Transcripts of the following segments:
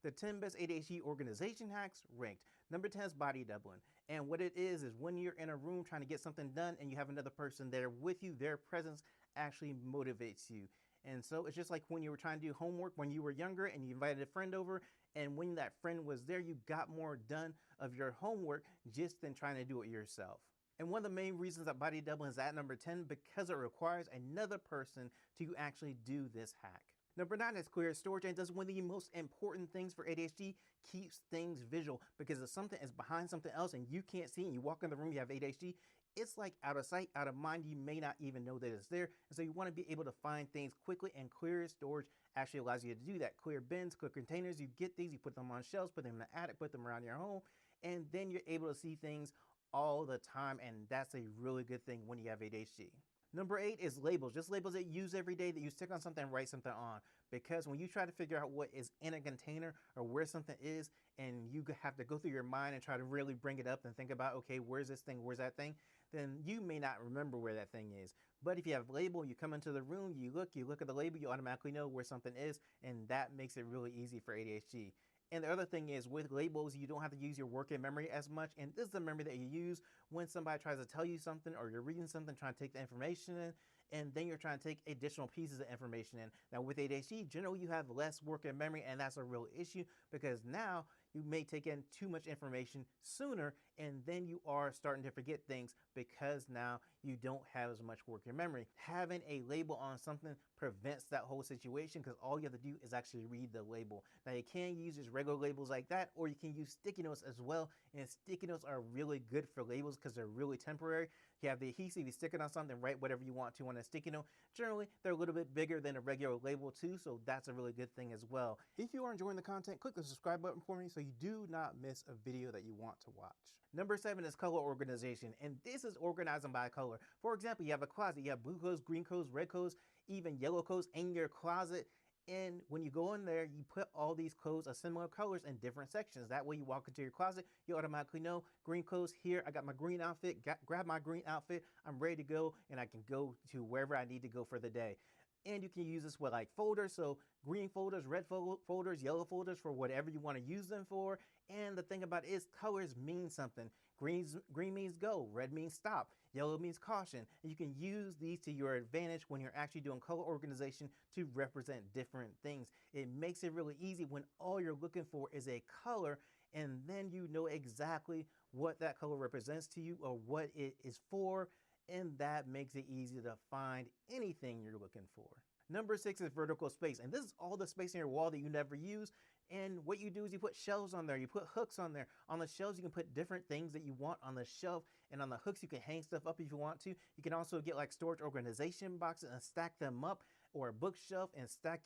The 10 best ADHD organization hacks ranked. Number 10 is body doubling. And what it is when you're in a room trying to get something done and you have another person there with you, their presence actually motivates you. And so it's just like when you were trying to do homework when you were younger and you invited a friend over, and when that friend was there, you got more done of your homework just than trying to do it yourself. And one of the main reasons that body doubling is at number 10 because it requires another person to actually do this hack. Number 9 is clear storage, and does one of the most important things for ADHD, keeps things visual, because if something is behind something else and you can't see and you walk in the room, you have ADHD, it's like out of sight, out of mind. You may not even know that it's there. And so you want to be able to find things quickly, and clear storage actually allows you to do that. Clear bins, clear containers, you get these, you put them on shelves, put them in the attic, put them around your home, and then you're able to see things all the time. And that's a really good thing when you have ADHD. Number 8 is labels, just labels that you use every day that you stick on something and write something on. Because when you try to figure out what is in a container or where something is, and you have to go through your mind and try to really bring it up and think about, okay, where's this thing, where's that thing, then you may not remember where that thing is. But if you have a label, you come into the room, you look at the label, you automatically know where something is, and that makes it really easy for ADHD. And the other thing is, with labels, you don't have to use your working memory as much. And this is the memory that you use when somebody tries to tell you something, or you're reading something, trying to take the information in, and then you're trying to take additional pieces of information in. Now with ADHD, generally you have less working memory, and that's a real issue because now you may take in too much information sooner, and then you are starting to forget things because now you don't have as much working memory. Having a label on something prevents that whole situation because all you have to do is actually read the label. Now you can use just regular labels like that, or you can use sticky notes as well, and sticky notes are really good for labels because they're really temporary. You have the adhesive, you stick it on something, write whatever you want to on a sticky note. Generally they're a little bit bigger than a regular label too, so that's a really good thing as well. If you are enjoying the content, click the subscribe button for me so you do not miss a video that you want to watch. Number 7 is color organization, and this is organizing by color. For example, you have a closet, you have blue clothes, green clothes, red clothes, even yellow clothes in your closet. And when you go in there, you put all these clothes of similar colors in different sections. That way you walk into your closet, you automatically know green clothes here. I got my green outfit, grab my green outfit. I'm ready to go, and I can go to wherever I need to go for the day. And you can use this with like folders, so green folders, red folders, yellow folders for whatever you want to use them for. And the thing about it is colors mean something. Green means go, red means stop, yellow means caution. And you can use these to your advantage when you're actually doing color organization to represent different things. It makes it really easy when all you're looking for is a color, and then you know exactly what that color represents to you or what it is for. And that makes it easy to find anything you're looking for. Number 6 is vertical space, and this is all the space in your wall that you never use. And what you do is you put shelves on there, you put hooks on there. On the shelves you can put different things that you want on the shelf, and on the hooks you can hang stuff up if you want to. You can also get like storage organization boxes and stack them up, or a bookshelf and stack,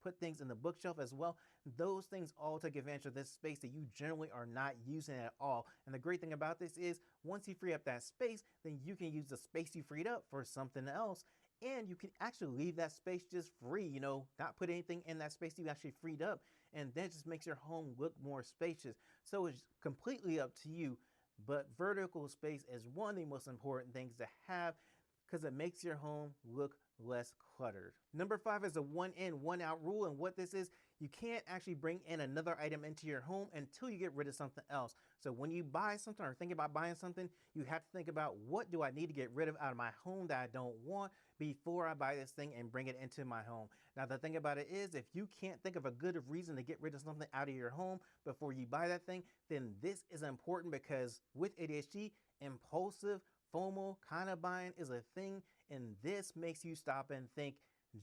put things in the bookshelf as well. Those things all take advantage of this space that you generally are not using at all. And the great thing about this is once you free up that space, then you can use the space you freed up for something else. And you can actually leave that space just free, not put anything in that space you actually freed up. And that just makes your home look more spacious. So it's completely up to you. But vertical space is one of the most important things to have because it makes your home look less cluttered. Number 5 is a one in, one out rule. And what this is, you can't actually bring in another item into your home until you get rid of something else. So when you buy something or think about buying something, you have to think about, what do I need to get rid of out of my home that I don't want before I buy this thing and bring it into my home. Now the thing about it is, if you can't think of a good reason to get rid of something out of your home before you buy that thing, then this is important, because with ADHD, impulsive FOMO kind of buying is a thing, and this makes you stop and think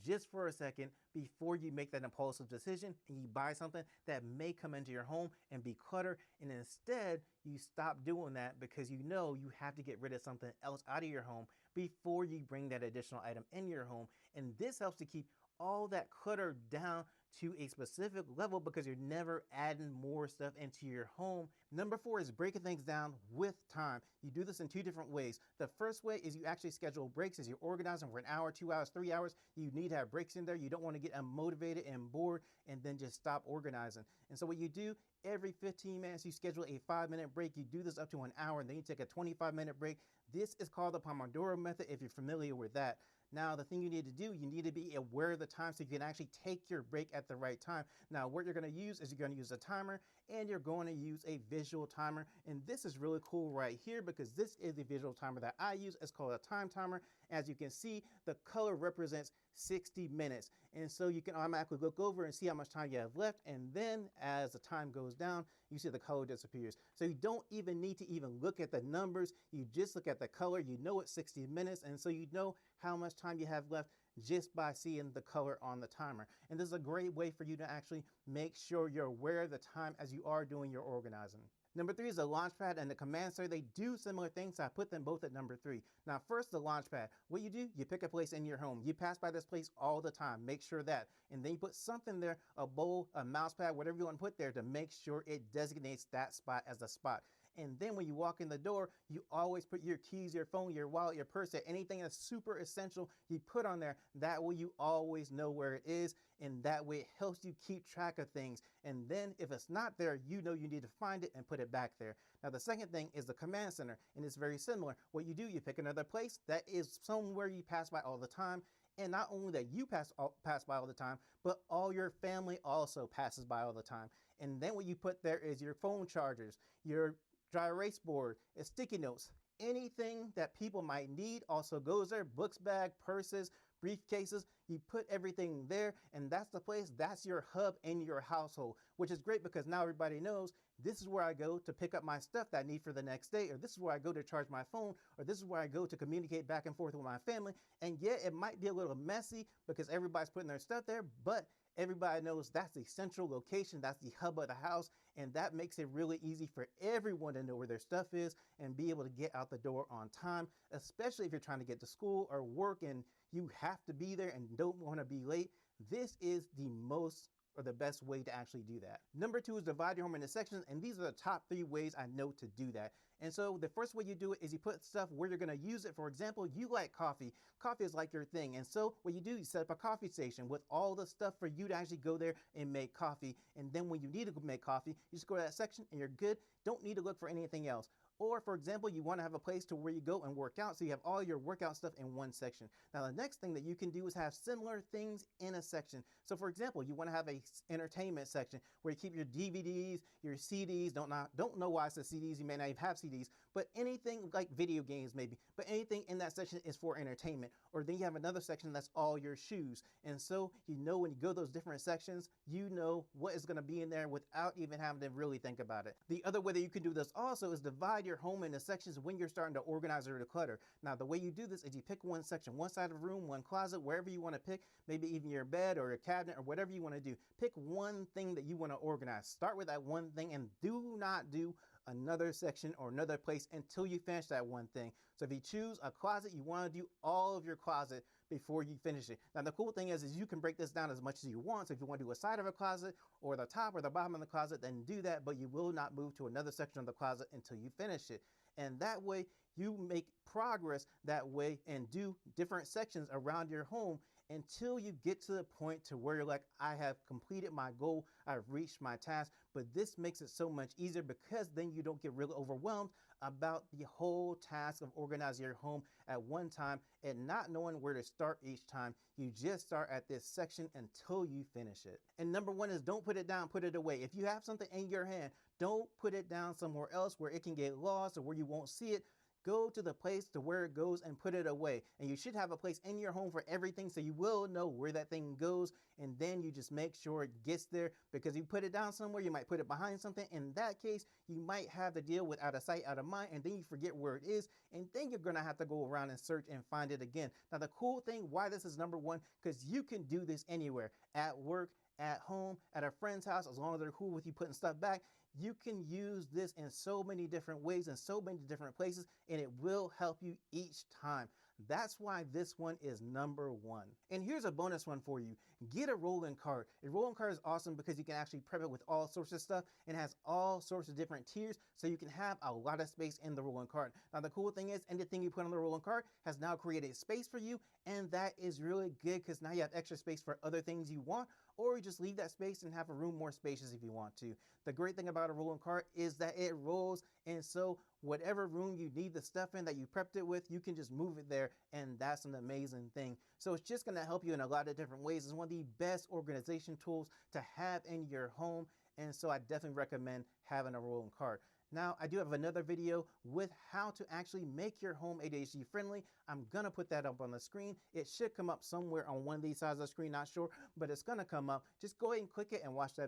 just for a second before you make that impulsive decision and you buy something that may come into your home and be cluttered. And instead you stop doing that because you know you have to get rid of something else out of your home before you bring that additional item in your home. And this helps to keep all that clutter down to a specific level because you're never adding more stuff into your home. Number 4 is breaking things down with time. You do this in 2 different ways. The first way is you actually schedule breaks. As you're organizing for an hour, 2 hours, 3 hours, you need to have breaks in there. You don't want to get unmotivated and bored and then just stop organizing. And so what you do, every 15 minutes you schedule a 5-minute break. You do this up to an hour, and then you take a 25-minute break. This is called the Pomodoro method if you're familiar with that. Now, the thing you need to do, you need to be aware of the time so you can actually take your break at the right time. Now, what you're going to use is you're going to use a timer, and you're going to use a visual timer. And this is really cool right here because this is the visual timer that I use. It's called a time timer. As you can see, the color represents 60 minutes. And so you can automatically look over and see how much time you have left. And then as the time goes down, you see the color disappears. So you don't even need to even look at the numbers. You just look at the color. You know it's 60 minutes. And so you know how much time you have left just by seeing the color on the timer. And this is a great way for you to actually make sure you're aware of the time as you are doing your organizing. Number 3 is the Launchpad and the Command Center. They do similar things, so I put them both at number 3. Now, first, the Launchpad. What you do, you pick a place in your home. You pass by this place all the time. Make sure that. And then you put something there, a bowl, a mouse pad, whatever you want to put there to make sure it designates that spot as a spot. And then when you walk in the door, you always put your keys, your phone, your wallet, your purse, anything that's super essential, you put on there. That way you always know where it is. And that way it helps you keep track of things. And then if it's not there, you know you need to find it and put it back there. Now, the second thing is the Command Center. And it's very similar. What you do, you pick another place that is somewhere you pass by all the time. And not only that you pass by all the time, but all your family also passes by all the time. And then what you put there is your phone chargers, your dry erase board, sticky notes, anything that people might need also goes there. Books bag, purses, briefcases, you put everything there, and that's the place, that's your hub in your household, which is great because now everybody knows this is where I go to pick up my stuff that I need for the next day, or this is where I go to charge my phone, or this is where I go to communicate back and forth with my family. And yeah, it might be a little messy because everybody's putting their stuff there, but everybody knows that's the central location, that's the hub of the house, and that makes it really easy for everyone to know where their stuff is and be able to get out the door on time, especially if you're trying to get to school or work and you have to be there and don't want to be late. This is the most or the best way to actually do that. Number 2 is divide your home into sections, and these are the top 3 ways I know to do that. And so the first way you do it is you put stuff where you're going to use it. For example, you like coffee. Coffee is like your thing. And so what you do, you set up a coffee station with all the stuff for you to actually go there and make coffee. And then when you need to go make coffee, you just go to that section and you're good. Don't need to look for anything else. Or for example, you want to have a place to where you go and work out, so you have all your workout stuff in one section. Now the next thing that you can do is have similar things in a section. So for example, you want to have a entertainment section where you keep your DVDs, your CDs, don't know why it says CDs, you may not even have CDs, but anything like video games maybe, but anything in that section is for entertainment. Or then you have another section that's all your shoes. And so you know when you go those different sections, you know what is going to be in there without even having to really think about it. The other way that you can do this also is divide your home into sections when you're starting to organize or declutter. Now the way you do this is you pick one section, one side of the room, one closet, wherever you want to pick, maybe even your bed or your cabinet or whatever you want to do. Pick one thing that you want to organize. Start with that one thing and do not do another section or another place until you finish that one thing. So if you choose a closet, you want to do all of your closet before you finish it. Now the cool thing is you can break this down as much as you want. So if you want to do a side of a closet or the top or the bottom of the closet, then do that, but you will not move to another section of the closet until you finish it. And that way you make progress that way and do different sections around your home until you get to the point to where you're like, I have completed my goal, I've reached my task. But this makes it so much easier because then you don't get really overwhelmed about the whole task of organizing your home at one time and not knowing where to start each time. You just start at this section until you finish it. And number 1 is don't put it down, put it away. If you have something in your hand, don't put it down somewhere else where it can get lost or where you won't see it. Go to the place to where it goes and put it away. And you should have a place in your home for everything so you will know where that thing goes. And then you just make sure it gets there, because you put it down somewhere, you might put it behind something. In that case, you might have to deal with out of sight, out of mind, and then you forget where it is. And then you're going to have to go around and search and find it again. Now, the cool thing why this is number 1, because you can do this anywhere, at work, at home, at a friend's house, as long as they're cool with you putting stuff back. You can use this in so many different ways and so many different places, and it will help you each time. That's why this one is number 1. And here's a bonus one for you. Get a rolling cart. A rolling cart is awesome because you can actually prep it with all sorts of stuff and has all sorts of different tiers, so you can have a lot of space in the rolling cart. Now the cool thing is anything you put on the rolling cart has now created space for you, and that is really good because now you have extra space for other things you want, or you just leave that space and have a room more spacious if you want to. The great thing about a rolling cart is that it rolls, and so whatever room you need the stuff in that you prepped it with, you can just move it there, and that's an amazing thing. So it's just going to help you in a lot of different ways. It's one of the best organization tools to have in your home, and so I definitely recommend having a rolling cart. Now, I do have another video with how to actually make your home ADHD friendly. I'm gonna put that up on the screen. It should come up somewhere on one of these sides of the screen, not sure, but it's gonna come up. Just go ahead and click it and watch that